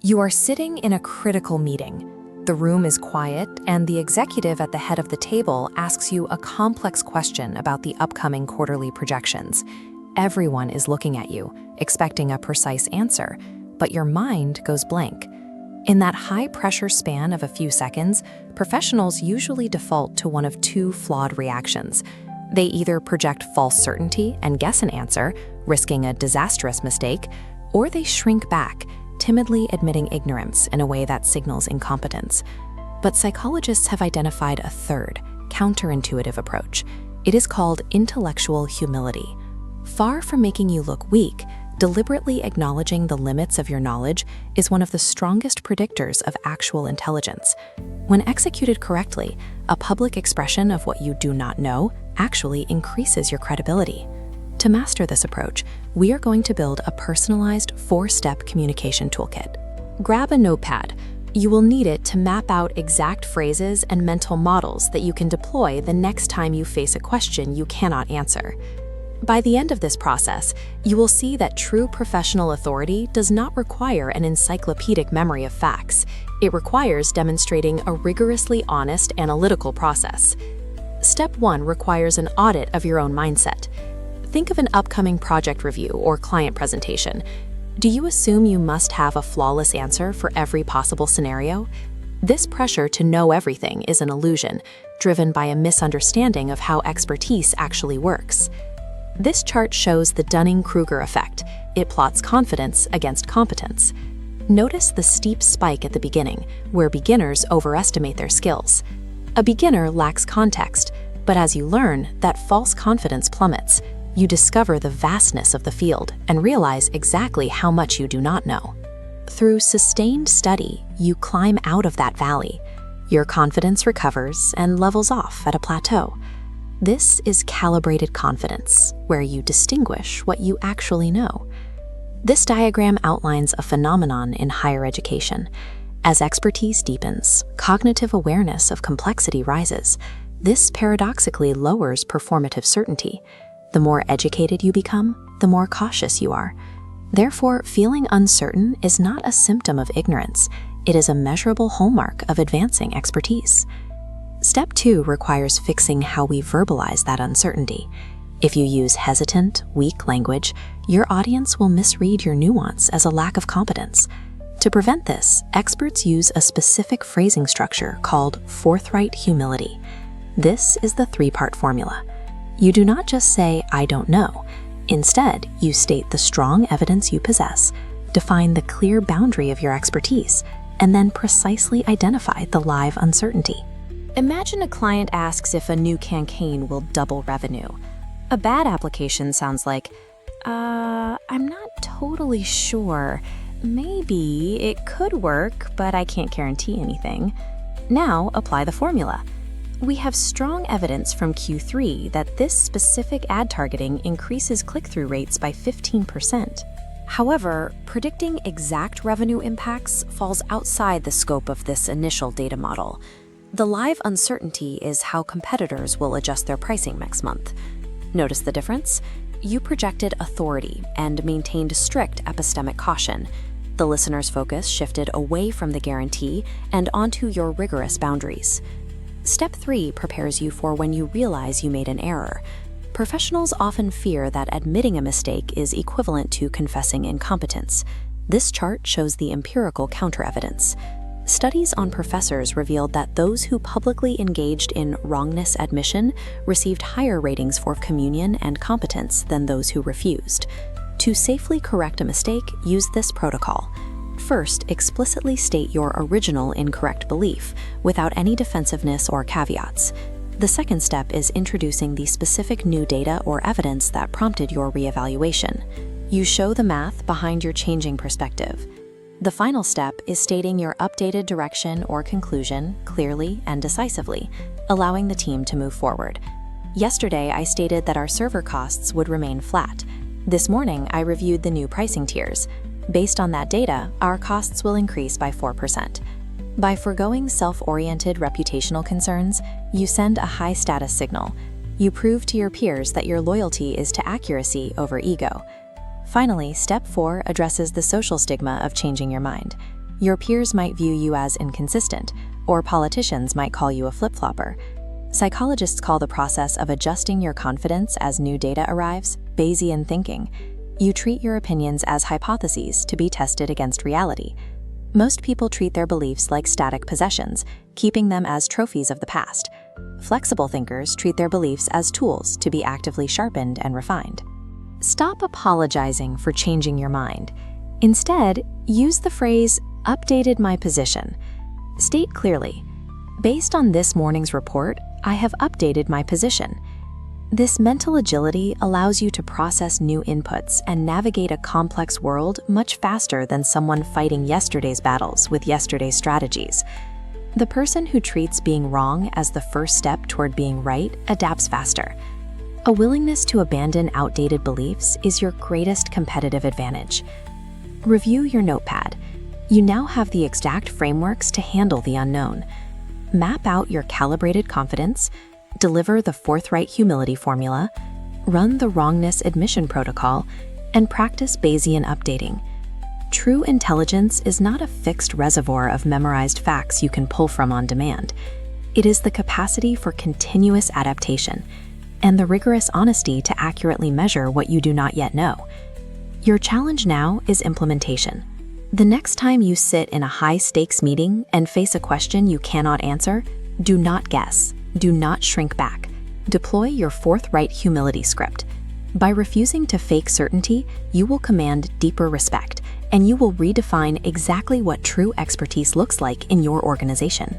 You are sitting in a critical meeting. The room is quiet, and the executive at the head of the table asks you a complex question about the upcoming quarterly projections. Everyone is looking at you, expecting a precise answer, but your mind goes blank. In that high-pressure span of a few seconds, professionals usually default to one of two flawed reactions. They either project false certainty and guess an answer, risking a disastrous mistake, or they shrink back, timidly admitting ignorance in a way that signals incompetence. But psychologists have identified a third, counterintuitive approach. It is called intellectual humility. Far from making you look weak, deliberately acknowledging the limits of your knowledge is one of the strongest predictors of actual intelligence. When executed correctly, a public expression of what you do not know actually increases your credibility. To master this approach, we are going to build a personalized 4-step communication toolkit. Grab a notepad. You will need it to map out exact phrases and mental models that you can deploy the next time you face a question you cannot answer. By the end of this process, you will see that true professional authority does not require an encyclopedic memory of facts. It requires demonstrating a rigorously honest analytical process. Step 1 requires an audit of your own mindset. Think of an upcoming project review or client presentation. Do you assume you must have a flawless answer for every possible scenario? This pressure to know everything is an illusion, driven by a misunderstanding of how expertise actually works. This chart shows the Dunning-Kruger Effect. It plots confidence against competence. Notice the steep spike at the beginning, where beginners overestimate their skills. A beginner lacks context, but as you learn, that false confidence plummets. You discover the vastness of the field and realize exactly how much you do not know. Through sustained study, you climb out of that valley. Your confidence recovers and levels off at a plateau. This is calibrated confidence, where you distinguish what you actually know. This diagram outlines a phenomenon in higher education. As expertise deepens, cognitive awareness of complexity rises. This paradoxically lowers performative certainty. The more educated you become, the more cautious you are. Therefore, feeling uncertain is not a symptom of ignorance. It is a measurable hallmark of advancing expertise. Step 2 requires fixing how we verbalize that uncertainty. If you use hesitant, weak language, your audience will misread your nuance as a lack of competence. To prevent this, experts use a specific phrasing structure called forthright humility. This is the 3-part formula. You do not just say, "I don't know." Instead, you state the strong evidence you possess, define the clear boundary of your expertise, and then precisely identify the live uncertainty. Imagine a client asks if a new campaign will double revenue. A bad application sounds like, I'm not totally sure. Maybe it could work, but I can't guarantee anything. Now apply the formula. We have strong evidence from Q3 that this specific ad targeting increases click-through rates by 15%. However, predicting exact revenue impacts falls outside the scope of this initial data model. The live uncertainty is how competitors will adjust their pricing next month. Notice the difference? You projected authority and maintained strict epistemic caution. The listener's focus shifted away from the guarantee and onto your rigorous boundaries. Step 3 prepares you for when you realize you made an error. Professionals often fear that admitting a mistake is equivalent to confessing incompetence. This chart shows the empirical counter-evidence. Studies on professors revealed that those who publicly engaged in wrongness admission received higher ratings for communion and competence than those who refused. To safely correct a mistake, use this protocol. First, explicitly state your original incorrect belief without any defensiveness or caveats. The second step is introducing the specific new data or evidence that prompted your reevaluation. You show the math behind your changing perspective. The final step is stating your updated direction or conclusion clearly and decisively, allowing the team to move forward. Yesterday, I stated that our server costs would remain flat. This morning, I reviewed the new pricing tiers. Based on that data, our costs will increase by 4%. By forgoing self-oriented reputational concerns, you send a high-status signal. You prove to your peers that your loyalty is to accuracy over ego. Finally, step 4 addresses the social stigma of changing your mind. Your peers might view you as inconsistent, or politicians might call you a flip-flopper. Psychologists call the process of adjusting your confidence as new data arrives Bayesian thinking. You treat your opinions as hypotheses to be tested against reality. Most people treat their beliefs like static possessions, keeping them as trophies of the past. Flexible thinkers treat their beliefs as tools to be actively sharpened and refined. Stop apologizing for changing your mind. Instead, use the phrase, "updated my position." State clearly, "Based on this morning's report, I have updated my position." This mental agility allows you to process new inputs and navigate a complex world much faster than someone fighting yesterday's battles with yesterday's strategies. The person who treats being wrong as the first step toward being right adapts faster. A willingness to abandon outdated beliefs is your greatest competitive advantage. Review your notepad. You now have the exact frameworks to handle the unknown. Map out your calibrated confidence, deliver the forthright humility formula, run the wrongness admission protocol, and practice Bayesian updating. True intelligence is not a fixed reservoir of memorized facts you can pull from on demand. It is the capacity for continuous adaptation and the rigorous honesty to accurately measure what you do not yet know. Your challenge now is implementation. The next time you sit in a high-stakes meeting and face a question you cannot answer, do not guess. Do not shrink back. Deploy your forthright humility script. By refusing to fake certainty, you will command deeper respect, and you will redefine exactly what true expertise looks like in your organization.